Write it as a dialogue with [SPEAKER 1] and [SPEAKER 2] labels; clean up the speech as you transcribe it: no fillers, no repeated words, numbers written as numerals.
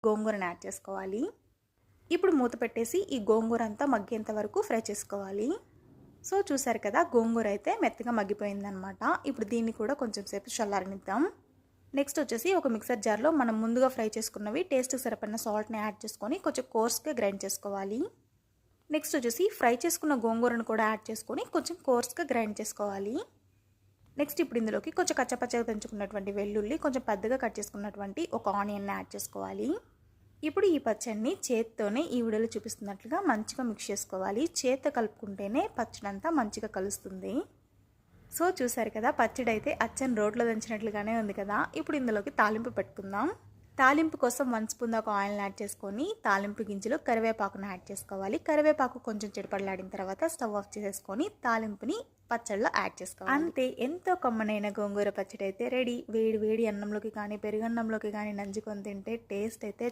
[SPEAKER 1] గోంగూరని యాడ్ చేసుకోవాలి. ఇప్పుడు మూత పెట్టేసి ఈ గోంగూర అంతా మగ్గేంత వరకు ఫ్రై చేసుకోవాలి. సో చూసారు కదా, గోంగూర అయితే మెత్తగా మగ్గిపోయిందనమాట. ఇప్పుడు దీన్ని కూడా కొంచెం సేపు చల్లారనిద్దాం. నెక్స్ట్ వచ్చేసి ఒక మిక్సర్ జార్లో మనం ముందుగా ఫ్రై చేసుకున్నవి టేస్ట్కి సరిపడిన సాల్ట్ని యాడ్ చేసుకొని కొంచెం కోర్స్గా గ్రైండ్ చేసుకోవాలి. నెక్స్ట్ వచ్చేసి ఫ్రై చేసుకున్న గోంగూరను కూడా యాడ్ చేసుకొని కొంచెం కోర్స్గా గ్రైండ్ చేసుకోవాలి. నెక్స్ట్ ఇప్పుడు ఇందులోకి కొంచెం కచ్చపచ్చగా దంచుకున్నటువంటి వెల్లుల్లి, కొంచెం పెద్దగా కట్ చేసుకున్నటువంటి ఒక ఆనియన్ని యాడ్ చేసుకోవాలి. ఇప్పుడు ఈ పచ్చడిని చేత్తోనే ఈ వీడియోలో చూపిస్తున్నట్లుగా మంచిగా మిక్స్ చేసుకోవాలి. చేత్తో కలుపుకుంటేనే పచ్చడి అంతా మంచిగా కలుస్తుంది. సో చూసారు కదా, పచ్చడి అయితే అచ్చని రోట్లో దంచినట్లుగానే ఉంది కదా. ఇప్పుడు ఇందులోకి తాలింపు పెట్టుకుందాం. తాలింపు కోసం 1 స్పూన్ దాకా ఆయిల్ని యాడ్ చేసుకొని తాలింపు గింజలు కరివేపాకును యాడ్ చేసుకోవాలి. కరివేపాకు కొంచెం చిటపడలాడిన తర్వాత స్టవ్ ఆఫ్ చేసేసుకొని తాలింపుని పచ్చడిలో యాడ్ చేసుకోవాలి. అంతే, ఎంతో కమ్మనైన గోంగూర పచ్చడి అయితే రెడీ. వేడి వేడి అన్నంలోకి కానీ పెరుగన్నంలోకి కానీ నంచుకొని తింటే టేస్ట్ అయితే